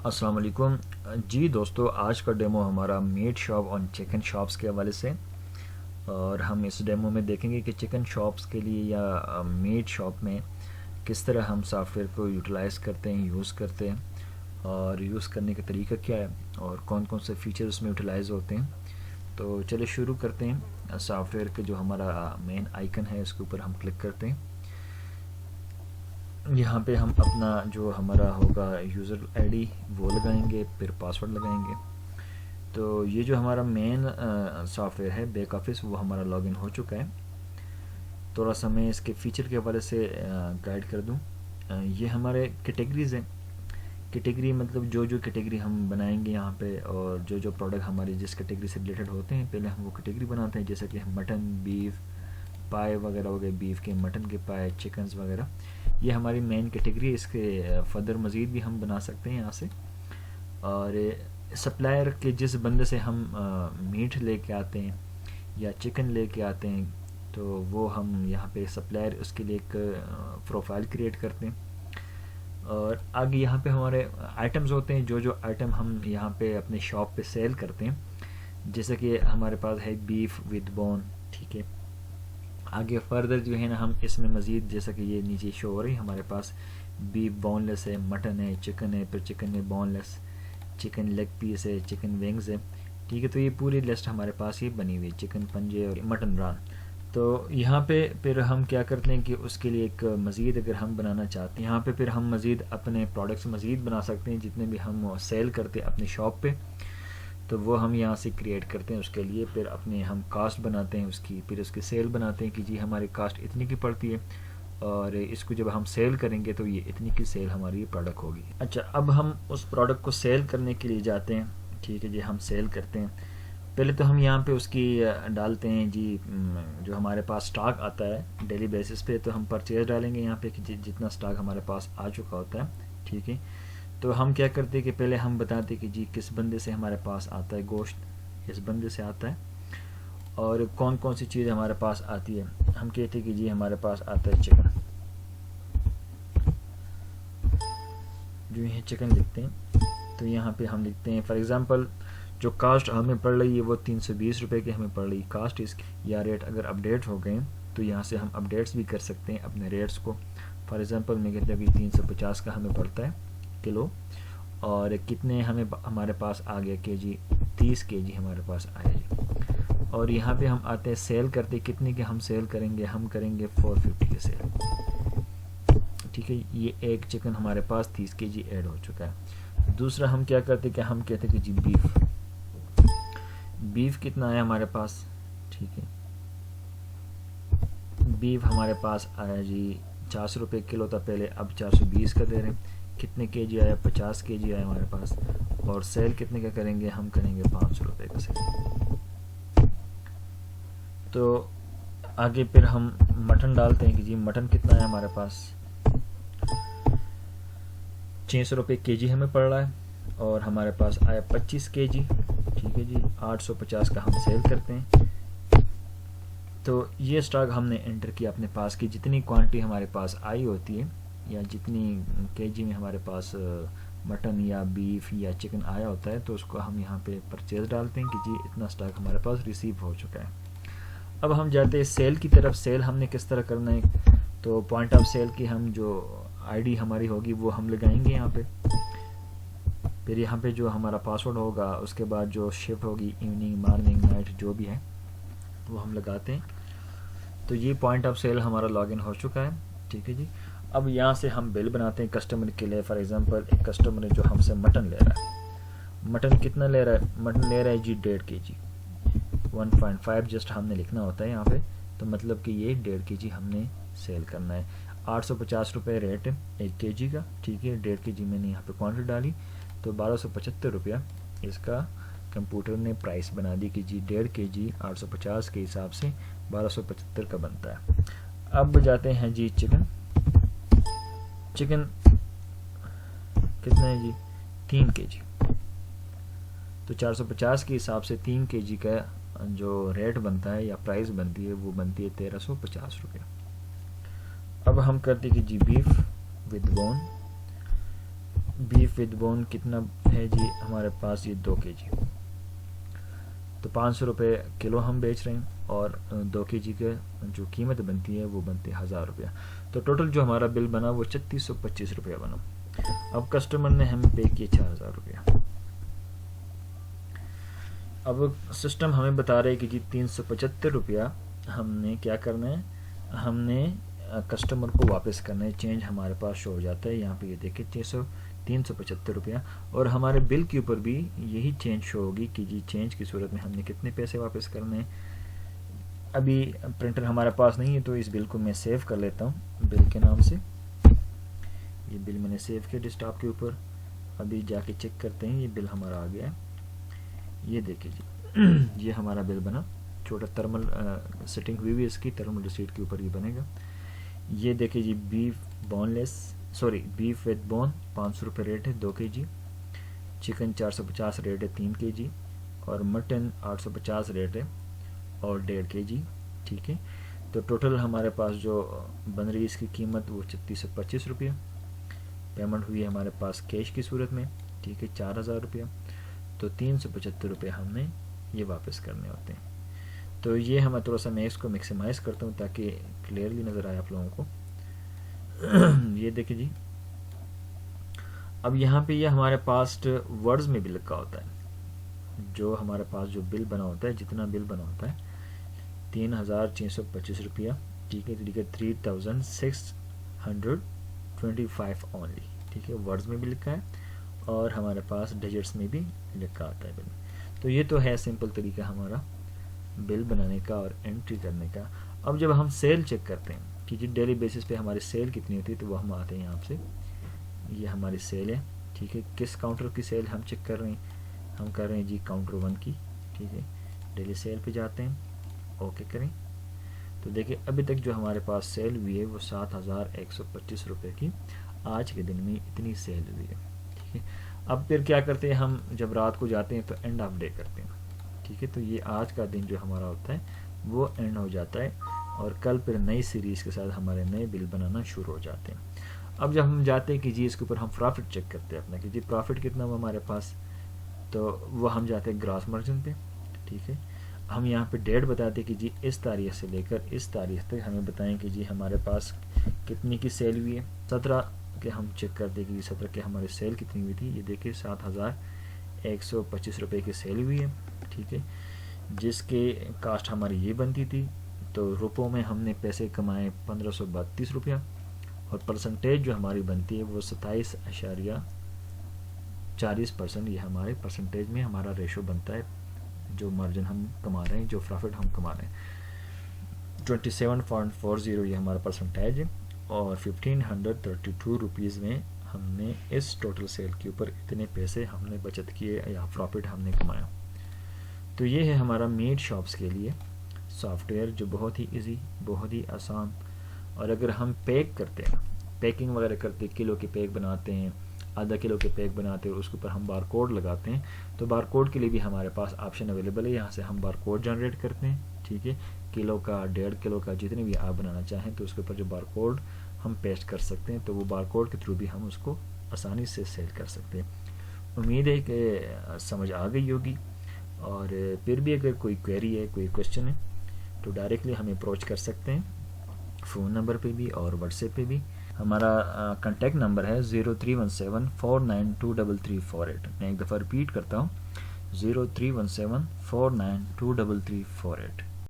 अस्सलाम वालेकुम जी दोस्तों, आज का डेमो हमारा मीट शॉप और चिकन शॉप्स के हवाले से। और हम इस डेमो में देखेंगे कि चिकन शॉप्स के लिए या मीट शॉप में किस तरह हम सॉफ्टवेयर को यूटिलाइज़ करते हैं, यूज़ करते हैं और यूज़ करने का तरीका क्या है और कौन कौन से फीचर्स उसमें यूटिलाइज़ होते हैं। तो चलिए शुरू करते हैं। सॉफ्टवेयर के जो हमारा मेन आइकन है इसके ऊपर हम क्लिक करते हैं। यहाँ पे हम अपना जो हमारा होगा यूज़र आईडी वो लगाएंगे, फिर पासवर्ड लगाएंगे। तो ये जो हमारा मेन सॉफ्टवेयर है बैक ऑफिस, वो हमारा लॉगिन हो चुका है। थोड़ा सा मैं इसके फीचर के हवाले से गाइड कर दूँ। ये हमारे कैटेगरीज़ हैं। कैटेगरी मतलब जो जो कैटेगरी हम बनाएंगे यहाँ पे, और जो जो प्रोडक्ट हमारी जिस कैटेगरी से रिलेटेड होते हैं पहले हम वो कैटेगरी बनाते हैं। जैसे कि मटन, बीफ, पाए वगैरह हो गए, बीफ के, मटन के पाए, चिकन्स वगैरह, ये हमारी मेन कैटेगरी है। इसके फर्दर मज़ीद भी हम बना सकते हैं यहाँ से। और सप्लायर के जिस बंदे से हम मीट लेके आते हैं या चिकन लेके आते हैं, तो वो हम यहाँ पे सप्लायर उसके लिए एक प्रोफाइल क्रिएट करते हैं। और आगे यहाँ पे हमारे आइटम्स होते हैं, जो जो आइटम हम यहाँ पे अपने शॉप पे सेल करते हैं। जैसे कि हमारे पास है बीफ विद बोन, ठीक है। आगे फर्दर जो है ना हम इसमें मज़ीद, जैसा कि ये नीचे शो हो रही है, हमारे पास बीफ बोनलेस है, मटन है, चिकन है, फिर चिकन में बोनलेस, चिकन लेग पीस है, चिकन विंग्स है, ठीक है। तो ये पूरी लिस्ट हमारे पास ये बनी हुई है, चिकन पंजे और मटन रान। तो यहाँ पे फिर हम क्या करते हैं कि उसके लिए एक मज़ीद अगर हम बनाना चाहते हैं, यहाँ पे फिर हम मज़ीद अपने प्रोडक्ट्स मज़ीद बना सकते हैं जितने भी हम सेल करते हैं अपने शॉप पे। तो वो हम यहाँ से क्रिएट करते हैं। उसके लिए फिर अपने हम कास्ट बनाते हैं उसकी, फिर उसकी सेल बनाते हैं कि जी हमारी कास्ट इतनी की पड़ती है और इसको जब हम सेल करेंगे तो ये इतनी की सेल हमारी प्रोडक्ट होगी। अच्छा, अब हम उस प्रोडक्ट को सेल करने के लिए जाते हैं, ठीक है जी। हम सेल करते हैं, पहले तो हम यहाँ पे उसकी डालते हैं जी जो हमारे पास स्टॉक आता है डेली बेसिस पे, तो हम परचेज डालेंगे यहाँ पे कि जितना स्टॉक हमारे पास आ चुका होता है, ठीक है। तो हम क्या करते हैं कि पहले हम बताते हैं कि जी किस बंदे से हमारे पास आता है गोश्त, इस बंदे से आता है, और कौन कौन सी चीज़ हमारे पास आती है। हम कहते हैं कि जी हमारे पास आता है चिकन, जो ये चिकन लिखते हैं। तो यहाँ पे हम लिखते हैं फॉर एग्ज़ाम्पल जो कास्ट हमें पड़ रही है वो 320 रुपये की हमें पड़ रही है कास्ट इसकी, या रेट अगर अपडेट हो गए तो यहाँ से हम अपडेट्स भी कर सकते हैं अपने रेट्स को। फॉर एग्ज़ाम्पल मैं कहता हूँ कि 350 का हमें पड़ता है किलो, और कितने हमें हमारे पास आ गया केजी, 30 केजी हमारे पास आया जी। और यहाँ पे हम आते हैं सेल करते, कितने के हम सेल करेंगे, हम करेंगे 450 के सेल, ठीक है। ये एक चिकन हमारे पास 30 केजी ऐड हो चुका है। दूसरा हम क्या करते कि हम कहते कि जी बीफ कितना आया हमारे पास, ठीक है। बीफ हमारे पास आया जी 400 रुपये किलो था पहले, अब 420 का दे रहे हैं। कितने केजी आया, 50 केजी आया हमारे पास। और सेल कितने का करेंगे, हम करेंगे 500 रुपये का सेल। तो आगे फिर हम मटन डालते हैं कि जी मटन कितना है हमारे पास, 600 रुपये केजी हमें पड़ रहा है, और हमारे पास आया 25 केजी, ठीक है जी। 850 का हम सेल करते हैं। तो ये स्टॉक हमने एंटर किया अपने पास की, जितनी क्वांटिटी हमारे पास आई होती है या जितनी केजी में हमारे पास मटन या बीफ या चिकन आया होता है, तो उसको हम यहाँ पे परचेज डालते हैं कि जी इतना स्टॉक हमारे पास रिसीव हो चुका है। अब हम जाते हैं सेल की तरफ। सेल हमने किस तरह करना है, तो पॉइंट ऑफ सेल की हम जो आईडी हमारी होगी वो हम लगाएंगे यहाँ पे। फिर यहाँ पे जो हमारा पासवर्ड होगा, उसके बाद जो शिफ्ट होगी इवनिंग, मॉर्निंग, नाइट जो भी है वो हम लगाते हैं। तो ये पॉइंट ऑफ सेल हमारा लॉगिन हो चुका है, ठीक है जी। अब यहाँ से हम बिल बनाते हैं कस्टमर के लिए। फॉर एग्जांपल एक कस्टमर है जो हमसे मटन ले रहा है। मटन कितना ले रहा है, मटन ले रहा है जी 1.5 केजी, 1.5 जस्ट हमने लिखना होता है यहाँ पे। तो मतलब कि ये 1.5 केजी हमने सेल करना है। 850 रुपये रेट है 1 केजी का, ठीक है। 1.5 केजी मैंने यहाँ पे क्वान्टिटी डाली, तो 1275 रुपया इसका कंप्यूटर ने प्राइस बना दी कि जी 1.5 केजी 850 के हिसाब से 1275 का बनता है। अब जाते हैं जी चिकन। चिकन कितना है जी, 3 केजी। तो 450 के हिसाब से 3 केजी का जो रेट बनता है या प्राइस बनती है वो बनती है 1350 रुपये। अब हम करते कि जी beef with bone, beef with bone कितना है जी हमारे पास, ये 2 kg, तो 500 रुपये किलो हम बेच रहे हैं और 2 kg के जो कीमत बनती है वो बनती है 1000 रुपया। तो टोटल जो हमारा बिल बना वो 3625 रुपया बना। अब कस्टमर ने हमें पे किए 4000 रुपया। अब सिस्टम हमें बता रहे हैं कि जी 375 रुपया हमने क्या करना है, हमने कस्टमर को वापस करना है। चेंज हमारे पास शो हो जाता है यहाँ पे, ये देखिए 375 रुपया, और हमारे बिल के ऊपर भी यही चेंज शो होगी कि जी चेंज की सूरत में हमने कितने पैसे वापस करने हैं। अभी प्रिंटर हमारे पास नहीं है तो इस बिल को मैं सेव कर लेता हूँ बिल के नाम से। ये बिल मैंने सेव किया डेस्कटॉप के ऊपर। अभी जाके चेक करते हैं, ये बिल हमारा आ गया है। ये देखिए जी ये हमारा बिल बना, छोटा थर्मल सेटिंग हुई हुई इसकी, थर्मल रिसीट के ऊपर ये बनेगा। ये देखिए जी बीफ विद बोन 500 रुपये रेट है 2 kg, चिकन 450 रेट है 3 kg, और मटन 850 रेट है और 1.5 kg। ठीक है, तो टोटल हमारे पास जो बन रही है इसकी कीमत वो 3625 रुपया। पेमेंट हुई है हमारे पास कैश की सूरत में, ठीक है 4000 रुपया। तो 375 रुपये हमने ये वापस करने होते हैं। तो ये हम थोड़ा सा मैं इसको मैक्सिमाइज़ करता हूँ ताकि क्लियरली नज़र आए आप लोगों को। ये देखिए जी, अब यहाँ पे ये हमारे पास वर्ड्स में भी लिखा होता है, जो हमारे पास जो बिल बना होता है, जितना बिल बना होता है 3625 रुपया। ठीक है, ठीक है 3625 ओनली। ठीक है, वर्ड्स में भी लिखा है और हमारे पास डिजिट्स में भी लिखा आता है बिल। तो ये तो है सिंपल तरीका हमारा बिल बनाने का और एंट्री करने का। अब जब हम सेल चेक करते हैं कि जी डेली बेसिस पे हमारी सेल कितनी होती है, तो वो हम आते हैं यहाँ से, ये हमारी सेल है। ठीक है, किस काउंटर की सेल हम चेक कर रहे हैं, हम कर रहे हैं जी काउंटर 1 की। ठीक है, डेली सेल पे जाते हैं, ओके करें। तो देखिए अभी तक जो हमारे पास सेल हुई है वो 7125 रुपये की आज के दिन में इतनी सेल हुई है। ठीक है, अब फिर क्या करते हैं हम, जब रात को जाते हैं तो एंड ऑफ डे करते हैं। ठीक है, तो ये आज का दिन जो हमारा होता है वो एंड हो जाता है और कल फिर नई सीरीज़ के साथ हमारे नए बिल बनाना शुरू हो जाते हैं। अब जब हम जाते हैं कि जी इसके ऊपर हम प्रॉफिट चेक करते हैं अपना कि जी प्रॉफिट कितना हुआ हमारे पास, तो वो हम जाते हैं ग्रॉस मार्जिन पे। ठीक है, हम यहाँ पे डेट बताते हैं कि जी इस तारीख से लेकर इस तारीख तक हमें बताएं कि जी हमारे पास कितनी की सेल हुई है। 17 के हम चेक करते हैं कि 17 के हमारी सेल कितनी हुई थी। ये देखिए 7125 रुपये की सेल हुई है। ठीक है, जिसके कास्ट हमारी ये बनती थी, तो रुपयों में हमने पैसे कमाए 1532 रुपया, और परसेंटेज जो हमारी बनती है वो 27.40%। ये हमारे परसेंटेज में हमारा रेशो बनता है, जो मार्जिन हम कमा रहे हैं, जो प्रॉफिट हम कमा रहे हैं 27.40 ये हमारा परसेंटेज है। और 1532 रुपीज़ में हमने इस टोटल सेल के ऊपर इतने पैसे हमने बचत किए या प्रॉफिट हमने कमाया। तो ये है हमारा मीट शॉप्स के लिए सॉफ्टवेयर, जो बहुत ही इजी, बहुत ही आसान। और अगर हम पैक करते हैं, पैकिंग वगैरह करते हैं, किलो के पैक बनाते हैं, आधा किलो के पैक बनाते हैं और उसके ऊपर हम बार कोड लगाते हैं, तो बार कोड के लिए भी हमारे पास ऑप्शन अवेलेबल है। यहाँ से हम बार कोड जनरेट करते हैं। ठीक है, किलो का, 1.5 किलो का, जितने भी आप बनाना चाहें, तो उसके ऊपर जो बार कोड हम पेस्ट कर सकते हैं, तो वो बार कोड के थ्रू भी हम उसको आसानी से सेल कर सकते हैं। उम्मीद है कि समझ आ गई होगी। और फिर भी अगर कोई क्वेरी है, कोई क्वेश्चन है, तो डायरेक्टली हमें अप्रोच कर सकते हैं, फ़ोन नंबर पे भी और व्हाट्सएप पे भी। हमारा कॉन्टैक्ट नंबर है 0317492348। मैं एक दफ़ा रिपीट करता हूँ, 0317492348।